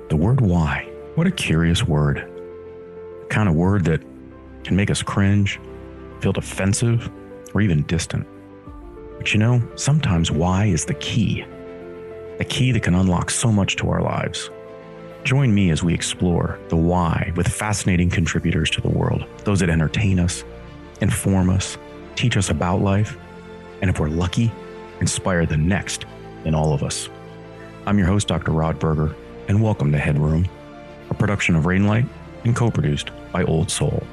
The word why. What a curious word. The kind of word that can make us cringe, feel defensive, or even distant. But you know, sometimes why is the key. The key that can unlock so much to our lives. Join me as we explore the why with fascinating contributors to the world, those that entertain us, inform us, teach us about life, and if we're lucky, inspire the next in all of us. I'm your host, Dr. Rod Berger, and welcome to Headroom, a production of Rainlight and co-produced by Old Soul.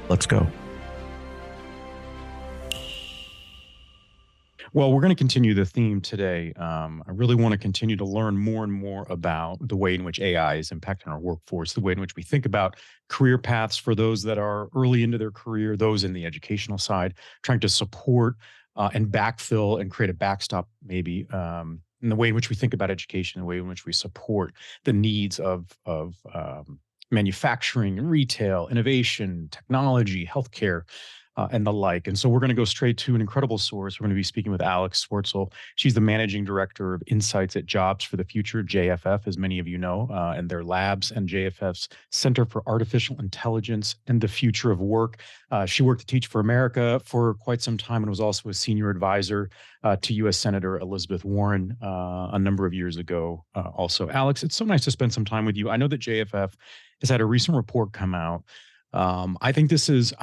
Let's go. Well, we're going to continue the theme today. I really want to continue to learn more and more about the way in which AI is impacting our workforce, the way in which we think about career paths for those that are early into their career, those in the educational side, trying to support and backfill and create a backstop maybe in the way in which we think about education, the way in which we support the needs of manufacturing and retail, innovation, technology, healthcare, and the like. And so we're going to go straight to an incredible source. We're going to be speaking with Alex Swartsel. She's the managing director of insights at Jobs for the Future, JFF, as many of you know, and their labs and JFF's Center for Artificial Intelligence and the Future of Work. She worked at Teach for America for quite some time and was also a senior advisor to U.S. Senator Elizabeth Warren a number of years ago. Also, Alex, it's so nice to spend some time with you. I know that JFF has had a recent report come out. I think this is,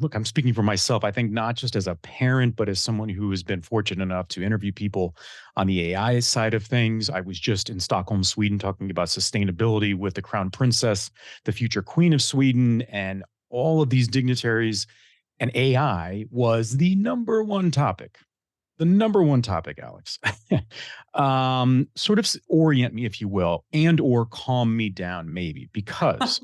look, I'm speaking for myself. I think not just as a parent, but as someone who has been fortunate enough to interview people on the AI side of things. I was just in Stockholm, Sweden, talking about sustainability with the Crown Princess, the future Queen of Sweden, and all of these dignitaries. And AI was the number one topic. The number one topic, Alex. Sort of orient me, if you will, and or calm me down, maybe, because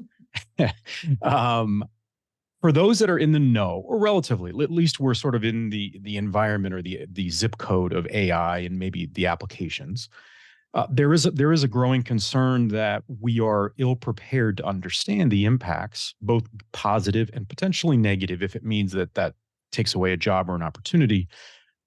for those that are in the know, or relatively, at least we're sort of in the environment or the zip code of AI and maybe the applications. There is a growing concern that we are ill prepared to understand the impacts, both positive and potentially negative, if it means that takes away a job or an opportunity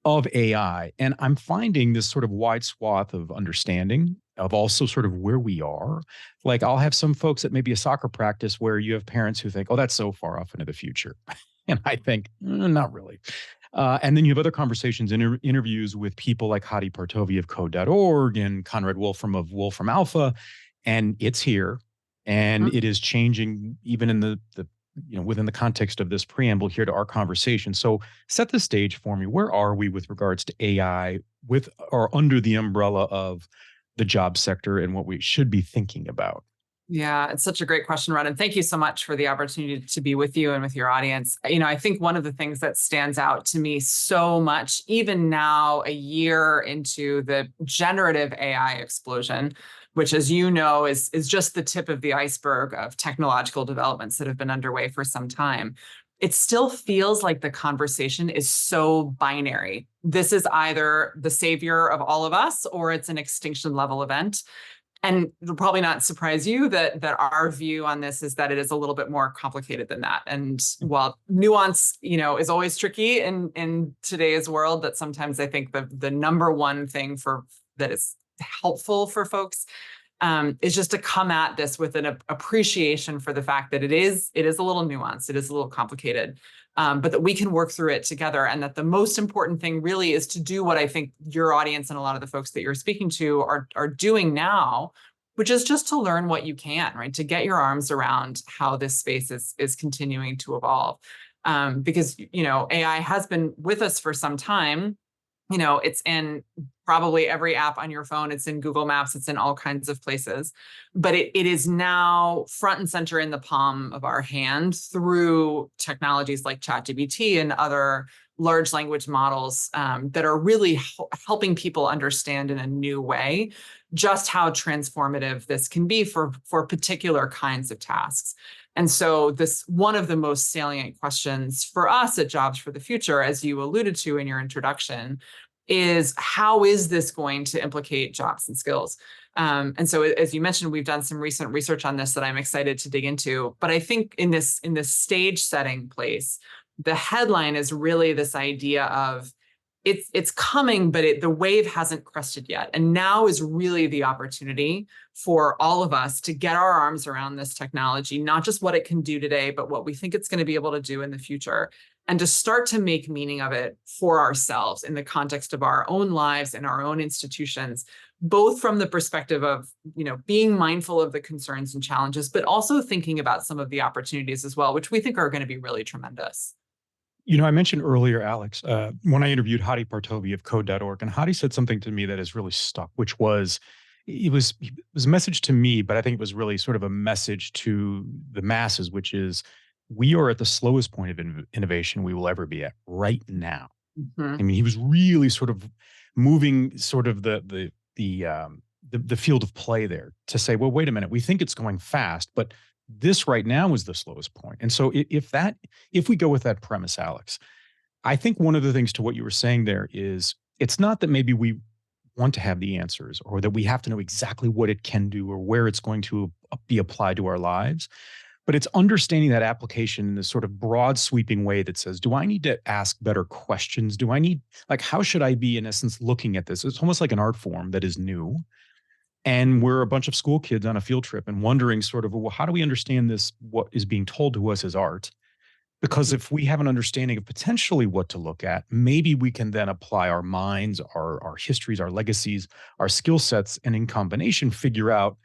of AI. And I'm finding this sort of wide swath of understanding of also sort of where we are. Like I'll have some folks at maybe a soccer practice where you have parents who think, oh, that's so far off into the future. And I think, not really. And then you have other conversations, interviews with people like Hadi Partovi of Code.org and Conrad Wolfram of Wolfram Alpha. And it's here and it is changing even in the within the context of this preamble here to our conversation. So set the stage for me. Where are we with regards to AI with or under the umbrella of the job sector and what we should be thinking about? Yeah, it's such a great question, Ron. And thank you so much for the opportunity to be with you and with your audience. I think one of the things that stands out to me so much, even now, a year into the generative AI explosion, which, as you know, is just the tip of the iceberg of technological developments that have been underway for some time. It still feels like the conversation is so binary. This is either the savior of all of us or it's an extinction level event. And it'll probably not surprise you that our view on this is that it is a little bit more complicated than that. And while nuance, is always tricky in today's world, that sometimes I think the number one thing that is helpful for folks is just to come at this with an appreciation for the fact that it is a little nuanced, it is a little complicated, but that we can work through it together. And that the most important thing really is to do what I think your audience and a lot of the folks that you're speaking to are doing now, which is just to learn what you can, right? To get your arms around how this space is continuing to evolve. Because, AI has been with us for some time. It's in probably every app on your phone. It's in Google Maps. It's in all kinds of places. But it is now front and center in the palm of our hand through technologies like ChatGPT and other large language models that are really helping people understand in a new way just how transformative this can be for particular kinds of tasks. And so this one of the most salient questions for us at Jobs for the Future, as you alluded to in your introduction, is how is this going to implicate jobs and skills? And so, as you mentioned, we've done some recent research on this that I'm excited to dig into. But I think in this stage setting place, the headline is really this idea of it's coming, but the wave hasn't crested yet. And now is really the opportunity for all of us to get our arms around this technology, not just what it can do today, but what we think it's going to be able to do in the future, and to start to make meaning of it for ourselves in the context of our own lives and our own institutions, both from the perspective of, being mindful of the concerns and challenges, but also thinking about some of the opportunities as well, which we think are going to be really tremendous. I mentioned earlier, Alex, when I interviewed Hadi Partovi of code.org, and Hadi said something to me that has really stuck, which was, it was a message to me, but I think it was really sort of a message to the masses, which is we are at the slowest point of innovation we will ever be at right now. Mhm. I mean, he was really sort of moving sort of the field of play there to say, well, wait a minute, we think it's going fast, but this right now is the slowest point. And so if we go with that premise, Alex, I think one of the things to what you were saying there is it's not that maybe we want to have the answers or that we have to know exactly what it can do or where it's going to be applied to our lives, but it's understanding that application in this sort of broad sweeping way that says, do I need to ask better questions? Do I need, like, how should I be in essence looking at this? It's almost like an art form that is new. And we're a bunch of school kids on a field trip and wondering sort of, well, how do we understand this, what is being told to us as art? Because if we have an understanding of potentially what to look at, maybe we can then apply our minds, our histories, our legacies, our skill sets, and in combination, figure out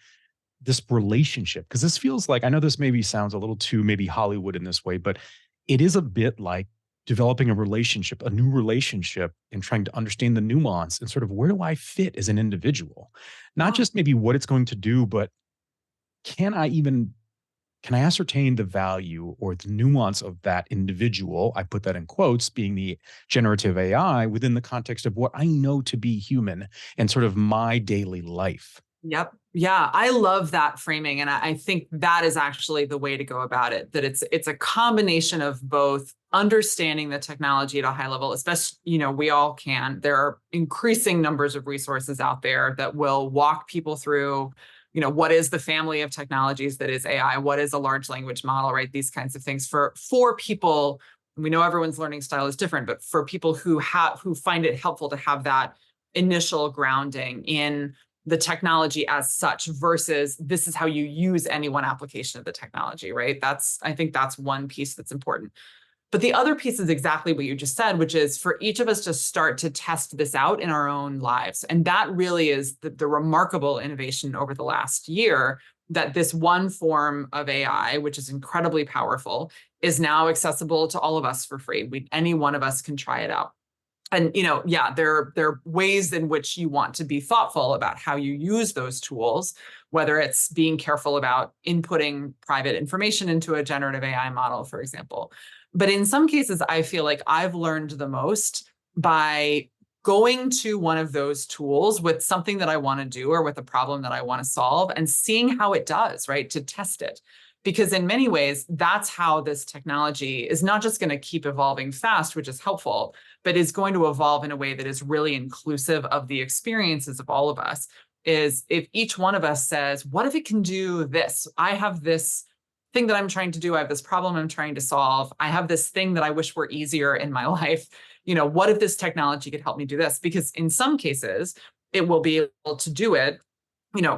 this relationship. Because this feels like, I know this maybe sounds a little too maybe Hollywood in this way, but it is a bit like developing a relationship, a new relationship, and trying to understand the nuance and sort of where do I fit as an individual? Not Yeah. just maybe what it's going to do, but can I even can I ascertain the value or the nuance of that individual? I put that in quotes, being the generative AI within the context of what I know to be human and sort of my daily life. Yep. Yeah, I love that framing. And I think that is actually the way to go about it, that it's a combination of both understanding the technology at a high level, especially, we all can. There are increasing numbers of resources out there that will walk people through, what is the family of technologies that is AI? What is a large language model, right? These kinds of things for people. We know everyone's learning style is different, but for people who find it helpful to have that initial grounding in the technology as such versus this is how you use any one application of the technology, right? I think that's one piece that's important. But the other piece is exactly what you just said, which is for each of us to start to test this out in our own lives. And that really is the remarkable innovation over the last year, that this one form of AI, which is incredibly powerful, is now accessible to all of us for free. Any one of us can try it out. And, yeah, there are ways in which you want to be thoughtful about how you use those tools, whether it's being careful about inputting private information into a generative AI model, for example. But in some cases, I feel like I've learned the most by going to one of those tools with something that I want to do or with a problem that I want to solve and seeing how it does, right? To test it. Because in many ways, that's how this technology is not just going to keep evolving fast, which is helpful, but is going to evolve in a way that is really inclusive of the experiences of all of us. Is if each one of us says, what if it can do this? I have this thing that I'm trying to do. I have this problem I'm trying to solve. I have this thing that I wish were easier in my life. What if this technology could help me do this? Because in some cases, it will be able to do it,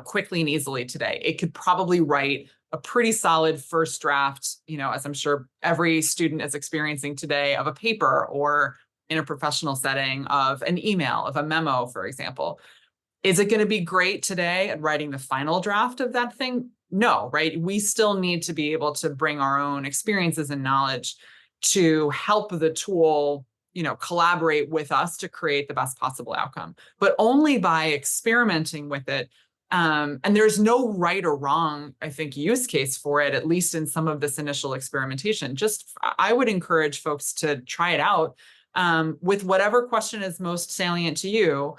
quickly and easily today. It could probably write a pretty solid first draft, as I'm sure every student is experiencing today, of a paper, or in a professional setting of an email, of a memo, for example. Is it going to be great today at writing the final draft of that thing? No, right? We still need to be able to bring our own experiences and knowledge to help the tool, collaborate with us to create the best possible outcome, but only by experimenting with it. And there's no right or wrong, I think, use case for it, at least in some of this initial experimentation. I would encourage folks to try it out with whatever question is most salient to you,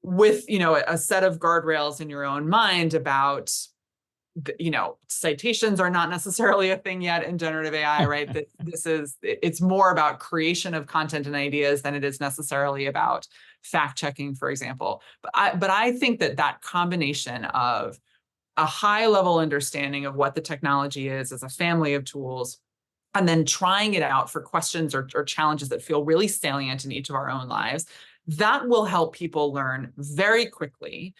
with a set of guardrails in your own mind about citations are not necessarily a thing yet in generative AI, right? It's more about creation of content and ideas than it is necessarily about fact checking, for example. But I think that combination of a high level understanding of what the technology is as a family of tools, and then trying it out for questions or challenges that feel really salient in each of our own lives, that will help people learn very quickly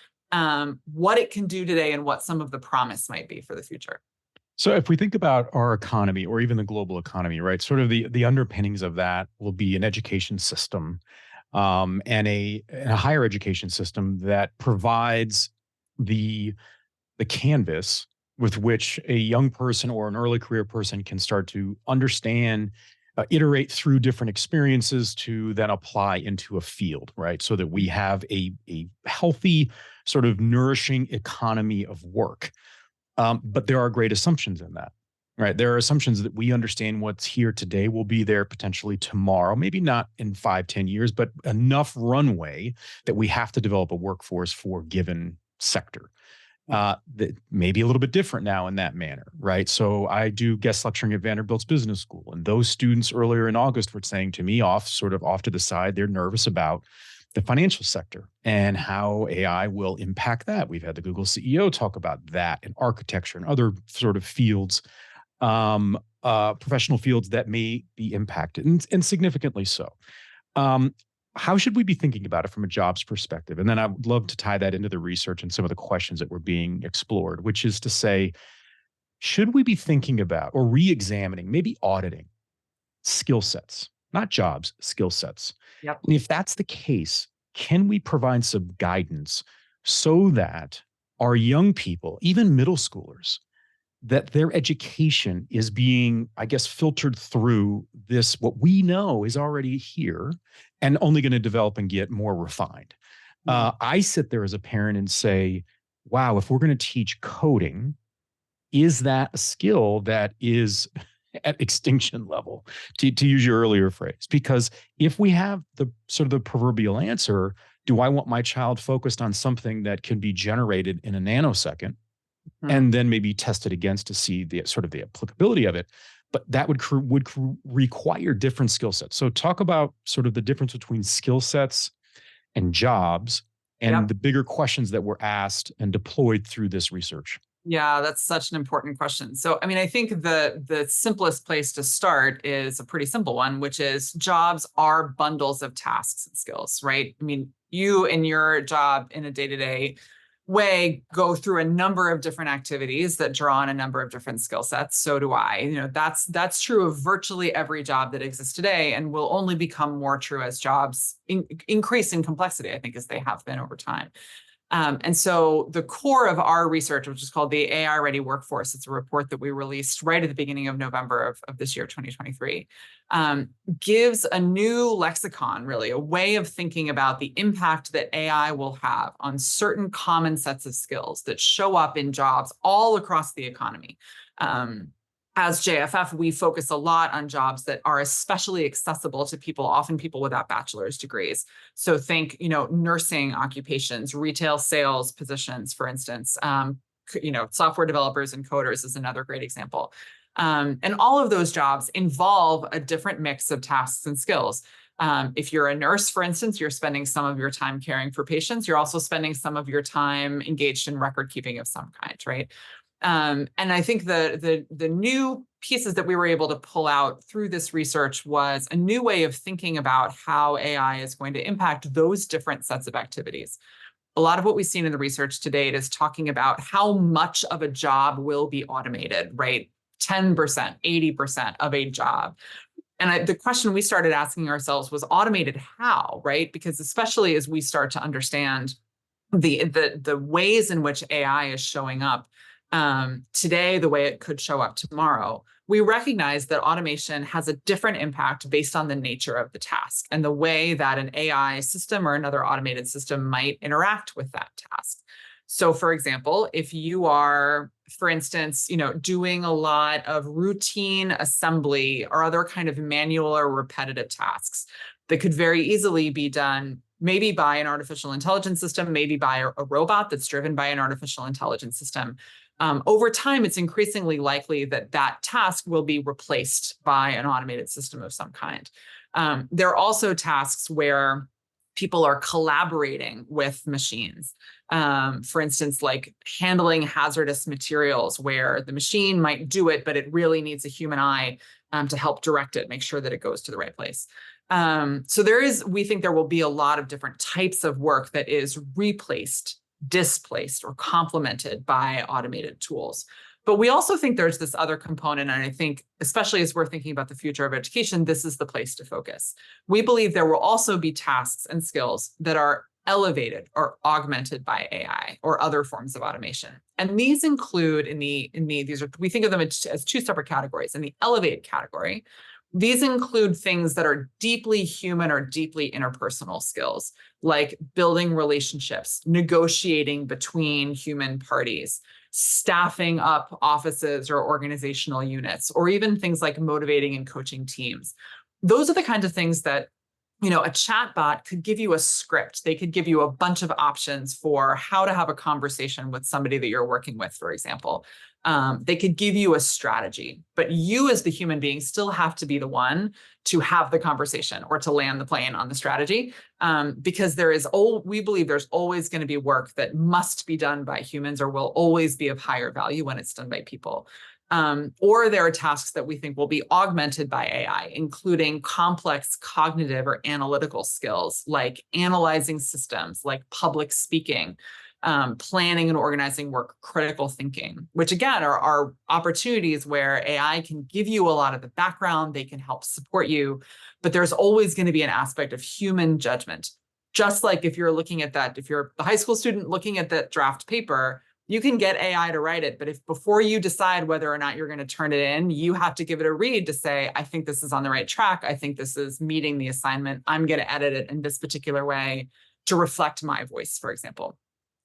what it can do today and what some of the promise might be for the future. So if we think about our economy or even the global economy, right, sort of the underpinnings of that will be an education system, and a higher education system that provides the the canvas with which a young person or an early career person can start to understand, iterate through different experiences to then apply into a field, right? So that we have a healthy, sort of nourishing economy of work. But there are great assumptions in that, right? There are assumptions that we understand what's here today will be there potentially tomorrow, maybe not in 5, 10 years, but enough runway that we have to develop a workforce for given sector. That may be a little bit different now in that manner, right? So I do guest lecturing at Vanderbilt's Business School, and those students earlier in August were saying to me, sort of off to the side, they're nervous about the financial sector and how AI will impact that. We've had the Google CEO talk about that and architecture and other sort of fields, professional fields that may be impacted, and significantly so. Um, how should we be thinking about it from a jobs perspective? And then I would love to tie that into the research and some of the questions that were being explored, which is to say, should we be thinking about or re-examining, maybe auditing skill sets, not jobs, skill sets? Yep. And if that's the case, can we provide some guidance so that our young people, even middle schoolers, that their education is being, I guess, filtered through this, what we know is already here and only going to develop and get more refined? I sit there as a parent and say, wow, if we're going to teach coding, is that a skill that is at extinction level, to use your earlier phrase? Because if we have the sort of the proverbial answer, do I want my child focused on something that can be generated in a nanosecond and then maybe tested against to see the sort of the applicability of it? But that would require different skill sets. So talk about sort of the difference between skill sets and jobs and Yep. the bigger questions that were asked and deployed through this research. Yeah, that's such an important question. So, I mean, I think the simplest place to start is a pretty simple one, which is jobs are bundles of tasks and skills, right? I mean, you in your job in a day-to-day way go through a number of different activities that draw on a number of different skill sets. So do I. That's true of virtually every job that exists today, and will only become more true as jobs increase in complexity, I think, as they have been over time. And so the core of our research, which is called the AI Ready Workforce, it's a report that we released right at the beginning of November of this year, 2023, gives a new lexicon, really, a way of thinking about the impact that AI will have on certain common sets of skills that show up in jobs all across the economy. As JFF, we focus a lot on jobs that are especially accessible to people, often people without bachelor's degrees. So think, nursing occupations, retail sales positions, for instance. Software developers and coders is another great example. And all of those jobs involve a different mix of tasks and skills. If you're a nurse, for instance, you're spending some of your time caring for patients. You're also spending some of your time engaged in record keeping of some kind, right? And I think the new pieces that we were able to pull out through this research was a new way of thinking about how AI is going to impact those different sets of activities. A lot of what we've seen in the research to date is talking about how much of a job will be automated, right? 10%, 80% of a job. And the question we started asking ourselves was, automated how, right? Because especially as we start to understand the ways in which AI is showing up today, the way it could show up tomorrow, we recognize that automation has a different impact based on the nature of the task and the way that an AI system or another automated system might interact with that task. So, for example, if you are, for instance, doing a lot of routine assembly or other kind of manual or repetitive tasks that could very easily be done maybe by an artificial intelligence system, maybe by a robot that's driven by an artificial intelligence system. Over time, it's increasingly likely that that task will be replaced by an automated system of some kind. There are also tasks where people are collaborating with machines. For instance, like handling hazardous materials where the machine might do it, but it really needs a human eye to help direct it, make sure that it goes to the right place. So we think there will be a lot of different types of work that is replaced, displaced, or complemented by automated tools. But we also think there's this other component, and I think, especially as we're thinking about the future of education, this is the place to focus. We believe there will also be tasks and skills that are elevated or augmented by AI or other forms of automation. And these include we think of them as two separate categories. In the elevate category, these include things that are deeply human or deeply interpersonal skills, like building relationships, negotiating between human parties, staffing up offices or organizational units, or even things like motivating and coaching teams. Those are the kinds of things that, a chatbot could give you a script. They could give you a bunch of options for how to have a conversation with somebody that you're working with, for example. They could give you a strategy, but you as the human being still have to be the one to have the conversation or to land the plane on the strategy, because we believe there's always going to be work that must be done by humans or will always be of higher value when it's done by people. Or there are tasks that we think will be augmented by AI, including complex cognitive or analytical skills like analyzing systems, like public speaking, planning and organizing work, critical thinking, which again are opportunities where AI can give you a lot of the background, they can help support you, but there's always going to be an aspect of human judgment. Just like if you're a high school student looking at that draft paper, you can get AI to write it, but if before you decide whether or not you're going to turn it in, you have to give it a read to say, I think this is on the right track. I think this is meeting the assignment. I'm going to edit it in this particular way to reflect my voice, for example.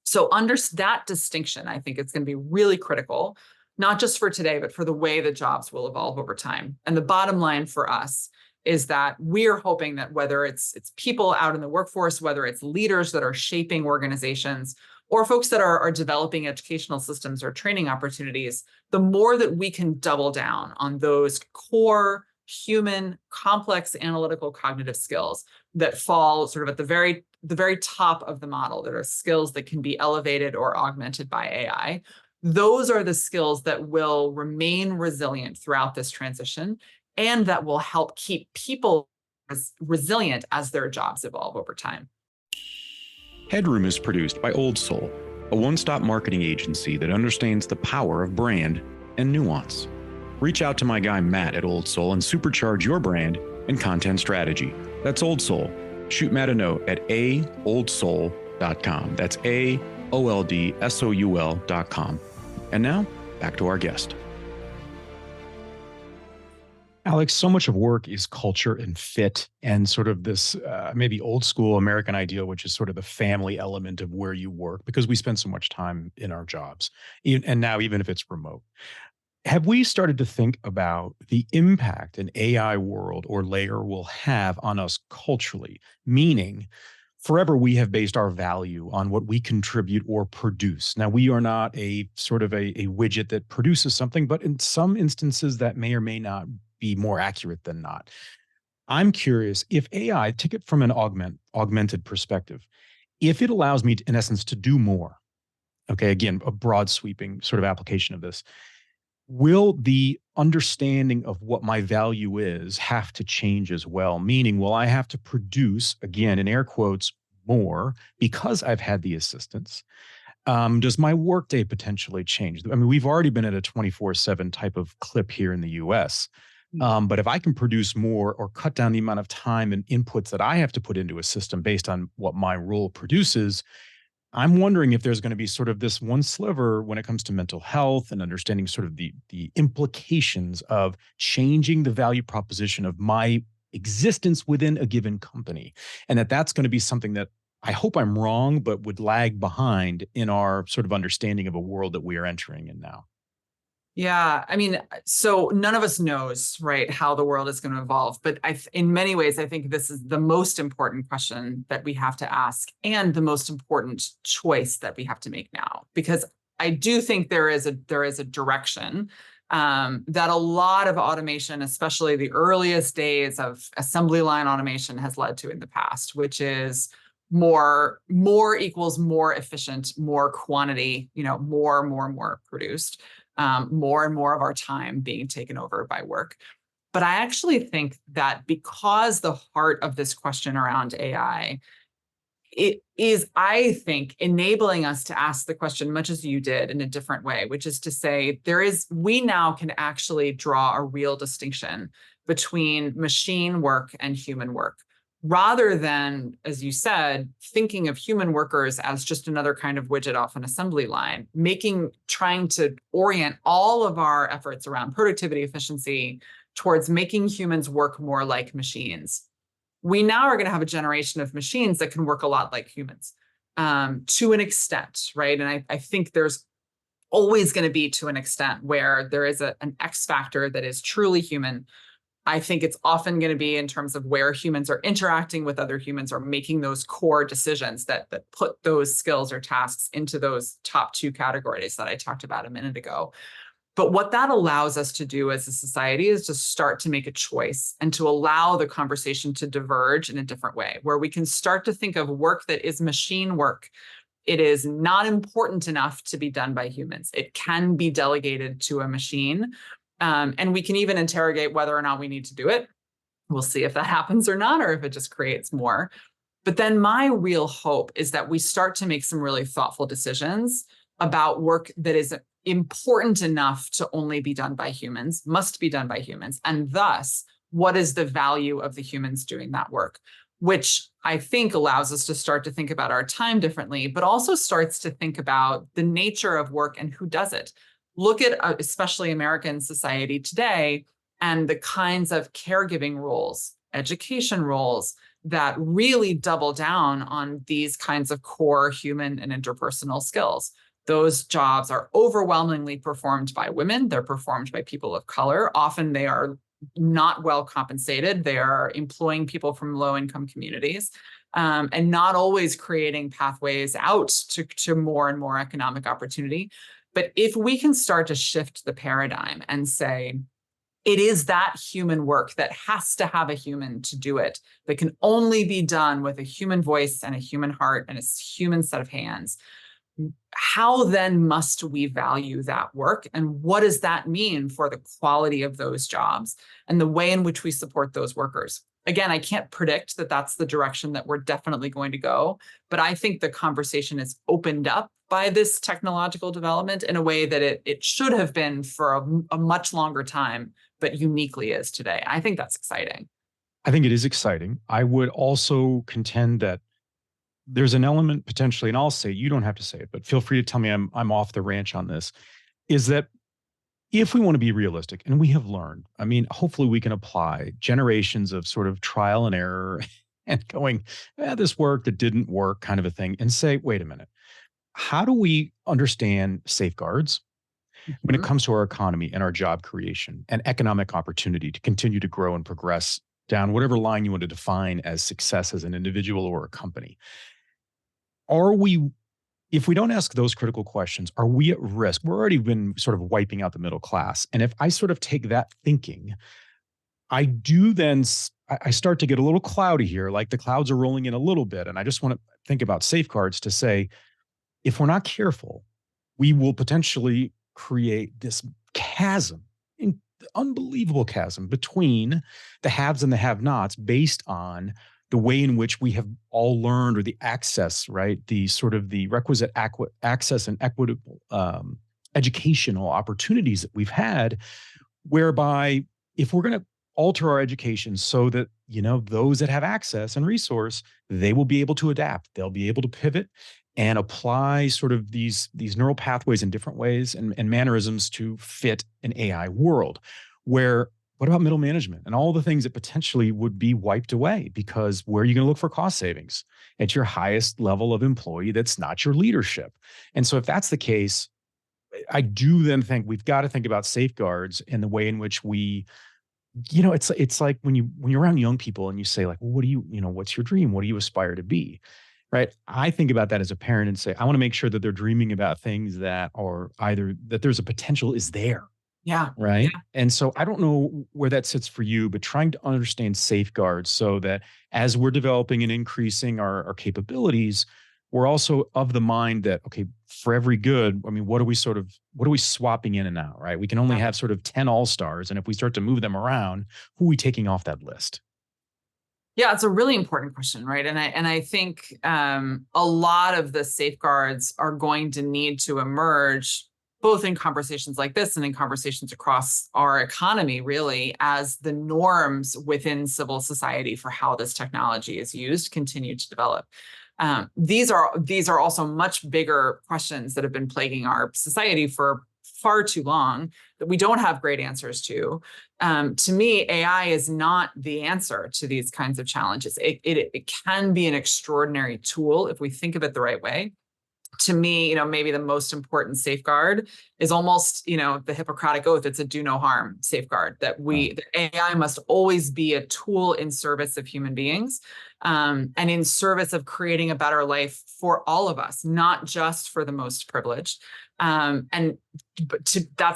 So under that distinction, I think it's going to be really critical, not just for today, but for the way the jobs will evolve over time. And the bottom line for us is that we're hoping that whether it's people out in the workforce, whether it's leaders that are shaping organizations, or folks that are developing educational systems or training opportunities, the more that we can double down on those core human, complex, analytical, cognitive skills that fall sort of at the very top of the model, that are skills that can be elevated or augmented by AI. Those are the skills that will remain resilient throughout this transition, and that will help keep people resilient as their jobs evolve over time. Headroom is produced by Old Soul, a one-stop marketing agency that understands the power of brand and nuance. Reach out to my guy Matt at Old Soul and supercharge your brand and content strategy. That's Old Soul. Shoot Matt a note at aoldsoul.com. That's AOLDSOUL.com. And now, back to our guest. Alex, so much of work is culture and fit and sort of this maybe old school American ideal, which is sort of the family element of where you work, because we spend so much time in our jobs. And now, even if it's remote. Have we started to think about the impact an AI world or layer will have on us culturally? Meaning, forever we have based our value on what we contribute or produce. Now, we are not a sort of a widget that produces something, but in some instances that may or may not be more accurate than not. I'm curious if AI, take it from an augmented perspective, if it allows me, in essence, to do more, okay, again, a broad sweeping sort of application of this, will the understanding of what my value is have to change as well? Meaning, will I have to produce, again, in air quotes, more because I've had the assistance? Does my workday potentially change? I mean, we've already been at a 24/7 type of clip here in the US. But if I can produce more or cut down the amount of time and inputs that I have to put into a system based on what my role produces, I'm wondering if there's going to be sort of this one sliver when it comes to mental health and understanding sort of the implications of changing the value proposition of my existence within a given company. And that's going to be something that I hope I'm wrong, but would lag behind in our sort of understanding of a world that we are entering in now. Yeah, I mean, so none of us knows, right, how the world is going to evolve. But in many ways, I think this is the most important question that we have to ask, and the most important choice that we have to make now. Because I do think there is a direction that a lot of automation, especially the earliest days of assembly line automation, has led to in the past, which is more equals more efficient, more quantity, more produced, more and more of our time being taken over by work. But I actually think that because the heart of this question around AI, it is, I think, enabling us to ask the question, much as you did, in a different way, which is to say, we now can actually draw a real distinction between machine work and human work, rather than, as you said, thinking of human workers as just another kind of widget off an assembly line, trying to orient all of our efforts around productivity, efficiency, towards making humans work more like machines. We now are going to have a generation of machines that can work a lot like humans, to an extent, right? And I think there's always going to be, to an extent, where there is an X factor that is truly human. I think it's often going to be in terms of where humans are interacting with other humans or making those core decisions that put those skills or tasks into those top two categories that I talked about a minute ago. But what that allows us to do as a society is to start to make a choice and to allow the conversation to diverge in a different way, where we can start to think of work that is machine work. It is not important enough to be done by humans. It can be delegated to a machine. And we can even interrogate whether or not we need to do it. We'll see if that happens or not, or if it just creates more. But then my real hope is that we start to make some really thoughtful decisions about work that is important enough to only be done by humans, must be done by humans. And thus, what is the value of the humans doing that work? Which I think allows us to start to think about our time differently, but also starts to think about the nature of work and who does it. Look at especially American society today and the kinds of caregiving roles, education roles that really double down on these kinds of core human and interpersonal skills. Those jobs are overwhelmingly performed by women. They're performed by people of color. Often they are not well compensated. They are employing people from low-income communities, and not always creating pathways out to more and more economic opportunity. But if we can start to shift the paradigm and say, it is that human work that has to have a human to do it, that can only be done with a human voice and a human heart and a human set of hands, how then must we value that work? And what does that mean for the quality of those jobs and the way in which we support those workers? Again, I can't predict that that's the direction that we're definitely going to go, but I think the conversation is opened up by this technological development in a way that it should have been for a much longer time, but uniquely is today. I think that's exciting. I think it is exciting. I would also contend that there's an element potentially, and I'll say, you don't have to say it, but feel free to tell me I'm off the ranch on this, is that if we want to be realistic, and we have learned, I mean, hopefully we can apply generations of sort of trial and error and going, this worked, it didn't work kind of a thing, and say, wait a minute, how do we understand safeguards when it comes to our economy and our job creation and economic opportunity to continue to grow and progress down whatever line you want to define as success as an individual or a company? If we don't ask those critical questions, are we at risk? We're already been sort of wiping out the middle class. And if I sort of take that thinking, I start to get a little cloudy here, like the clouds are rolling in a little bit. And I just want to think about safeguards to say, if we're not careful, we will potentially create this chasm, unbelievable chasm between the haves and the have-nots based on the way in which we have all learned, or the access, right? The sort of the requisite access and equitable educational opportunities that we've had, whereby if we're going to alter our education so that, those that have access and resource, they will be able to adapt. They'll be able to pivot and apply sort of these neural pathways in different ways and mannerisms to fit an AI world. What about middle management and all the things that potentially would be wiped away? Because where are you going to look for cost savings? At your highest level of employee that's not your leadership. And so if that's the case, I do then think we've got to think about safeguards in the way in which we, it's like when you're around young people and you say like, well, what's your dream? What do you aspire to be? Right. I think about that as a parent and say, I want to make sure that they're dreaming about things that are either that there's a potential is there. Yeah. right? Yeah. And so I don't know where that sits for you, but trying to understand safeguards so that as we're developing and increasing our capabilities, we're also of the mind that, okay, for every good, I mean, what are we swapping in and out, right? We can only Yeah. have sort of 10 all-stars. And if we start to move them around, who are we taking off that list? Yeah, it's a really important question, right? And I think a lot of the safeguards are going to need to emerge both in conversations like this and in conversations across our economy, really, as the norms within civil society for how this technology is used continue to develop. These are also much bigger questions that have been plaguing our society for far too long that we don't have great answers to. To me, AI is not the answer to these kinds of challenges. It can be an extraordinary tool if we think of it the right way. To me, maybe the most important safeguard is almost, the Hippocratic Oath. It's a do no harm safeguard that the AI must always be a tool in service of human beings, and in service of creating a better life for all of us, not just for the most privileged. That's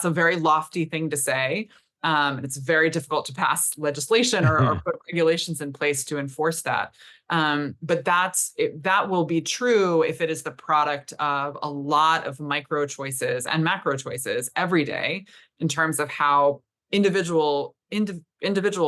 a very lofty thing to say. And it's very difficult to pass legislation or put regulations in place to enforce that. But that will be true if it is the product of a lot of micro choices and macro choices every day in terms of how individual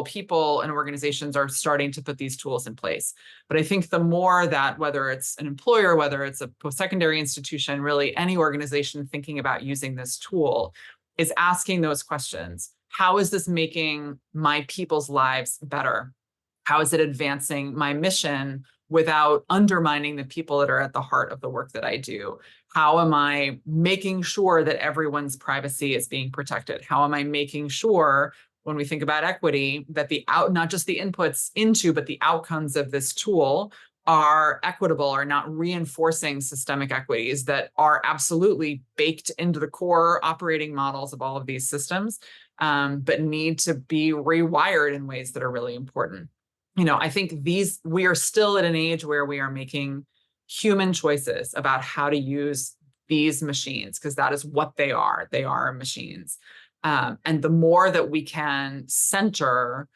people and organizations are starting to put these tools in place. But I think the more that, whether it's an employer, whether it's a post-secondary institution, really any organization thinking about using this tool, is asking those questions. How is this making my people's lives better? How is it advancing my mission without undermining the people that are at the heart of the work that I do? How am I making sure that everyone's privacy is being protected? How am I making sure, when we think about equity, that not just the inputs into, but the outcomes of this tool are equitable, are not reinforcing systemic equities that are absolutely baked into the core operating models of all of these systems, but need to be rewired in ways that are really important. I think we are still at an age where we are making human choices about how to use these machines, because that is what they are. They are machines. And the more that we can center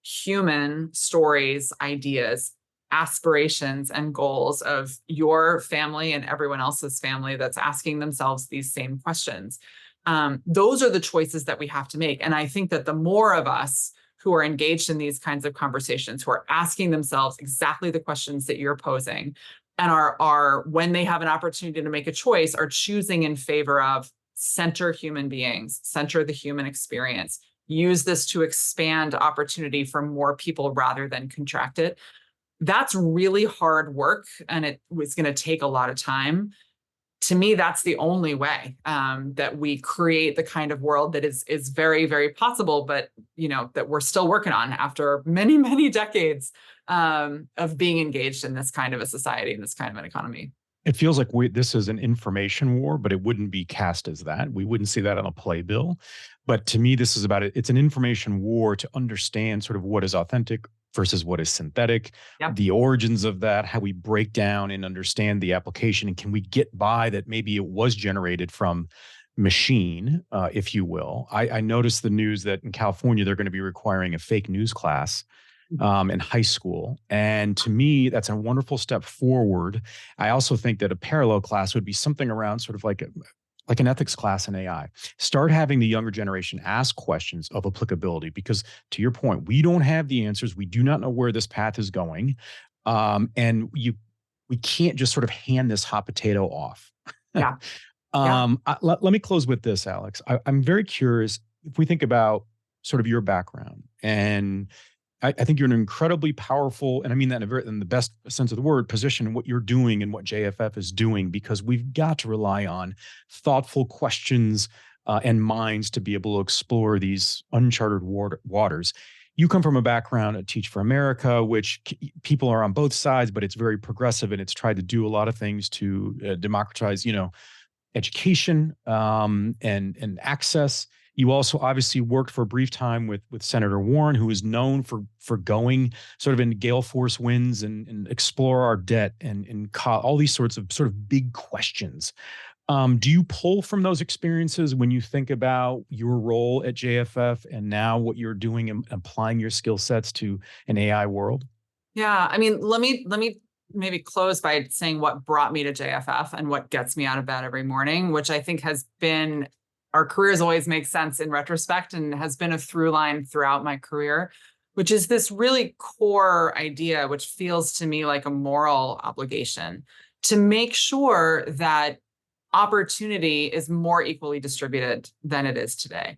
human stories, ideas, aspirations, and goals of your family and everyone else's family that's asking themselves these same questions, those are the choices that we have to make. And I think that the more of us who are engaged in these kinds of conversations, who are asking themselves exactly the questions that you're posing, and are when they have an opportunity to make a choice, are choosing in favor of center human beings, center the human experience, use this to expand opportunity for more people rather than contract it. That's really hard work, and it was going to take a lot of time. To me, that's the only way that we create the kind of world that is very, very possible, but that we're still working on after many, many decades of being engaged in this kind of a society and this kind of an economy. It feels like this is an information war, but it wouldn't be cast as that. We wouldn't see that on a playbill. But to me, this is about it. It's an information war to understand sort of what is authentic versus what is synthetic, Yep. the origins of that, how we break down and understand the application. And can we get by that maybe it was generated from machine, if you will. I noticed the news that in California, they're going to be requiring a fake news class in high school. And to me, that's a wonderful step forward. I also think that a parallel class would be something around sort of like an ethics class in AI. Start having the younger generation ask questions of applicability, because to your point, we don't have the answers. We do not know where this path is going. And we can't just sort of hand this hot potato off. Yeah. Yeah. Let me close with this, Alex. I'm very curious if we think about sort of your background, and I think you're an incredibly powerful, and I mean that in the best sense of the word, position in what you're doing and what JFF is doing, because we've got to rely on thoughtful questions and minds to be able to explore these uncharted waters. You come from a background at Teach for America, which people are on both sides, but it's very progressive, and it's tried to do a lot of things to democratize, education and access. You also obviously worked for a brief time with Senator Warren, who is known for going sort of into gale force winds and explore our debt and all these sorts of big questions. Do you pull from those experiences when you think about your role at JFF and now what you're doing and applying your skill sets to an AI world? Yeah, I mean, let me maybe close by saying what brought me to JFF and what gets me out of bed every morning, which I think has been, our careers always make sense in retrospect and has been a through line throughout my career, which is this really core idea, which feels to me like a moral obligation to make sure that opportunity is more equally distributed than it is today.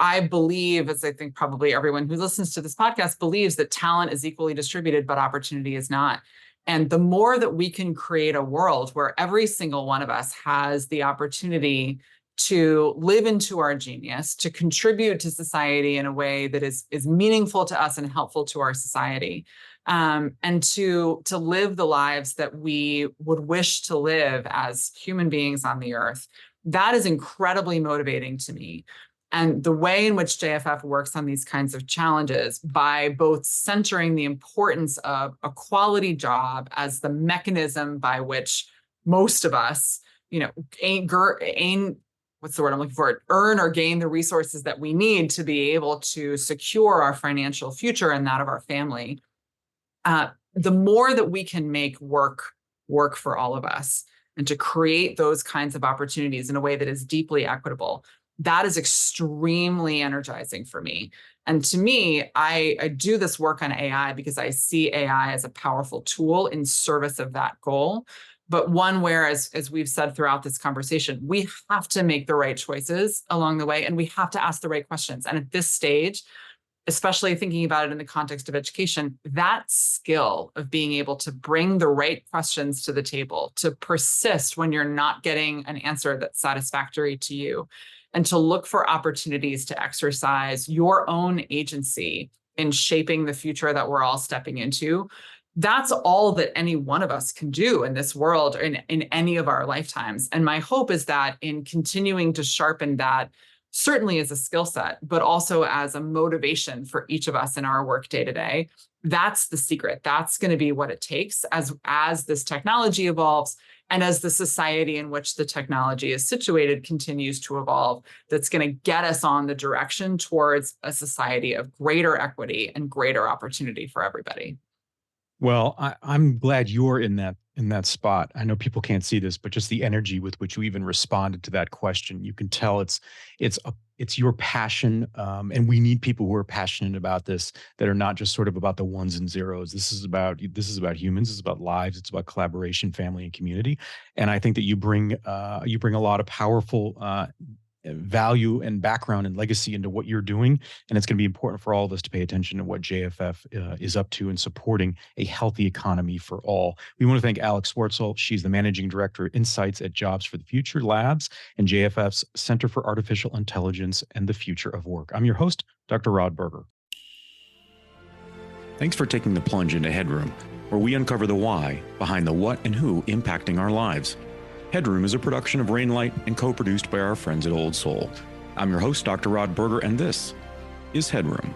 I believe, as I think probably everyone who listens to this podcast believes, that talent is equally distributed, but opportunity is not. And the more that we can create a world where every single one of us has the opportunity to live into our genius, to contribute to society in a way that is meaningful to us and helpful to our society, and to live the lives that we would wish to live as human beings on the earth, that is incredibly motivating to me. And the way in which JFF works on these kinds of challenges, by both centering the importance of a quality job as the mechanism by which most of us, what's the word I'm looking for? Earn or gain the resources that we need to be able to secure our financial future and that of our family. The more that we can make work for all of us and to create those kinds of opportunities in a way that is deeply equitable, that is extremely energizing for me. And to me, I do this work on AI because I see AI as a powerful tool in service of that goal. But one where, as we've said throughout this conversation, we have to make the right choices along the way, and we have to ask the right questions. And at this stage, especially thinking about it in the context of education, that skill of being able to bring the right questions to the table, to persist when you're not getting an answer that's satisfactory to you, and to look for opportunities to exercise your own agency in shaping the future that we're all stepping into, that's all that any one of us can do in this world in any of our lifetimes. And my hope is that in continuing to sharpen that, certainly as a skill set, but also as a motivation for each of us in our work day to day, that's the secret. That's going to be what it takes as this technology evolves and as the society in which the technology is situated continues to evolve, that's going to get us on the direction towards a society of greater equity and greater opportunity for everybody. Well, I'm glad you're in that spot. I know people can't see this, but just the energy with which you even responded to that question, you can tell it's your passion, and we need people who are passionate about this, that are not just sort of about the ones and zeros. This is about humans. It's about lives. It's about collaboration, family, and community. And I think that you bring a lot of powerful value and background and legacy into what you're doing. And it's going to be important for all of us to pay attention to what JFF is up to in supporting a healthy economy for all. We want to thank Alex Swartsel. She's the managing director of Insights at Jobs for the Future Labs and JFF's Center for Artificial Intelligence and the Future of Work. I'm your host, Dr. Rod Berger. Thanks for taking the plunge into Headroom, where we uncover the why behind the what and who impacting our lives. Headroom is a production of Rainlight and co-produced by our friends at Old Soul. I'm your host, Dr. Rod Berger, and this is Headroom.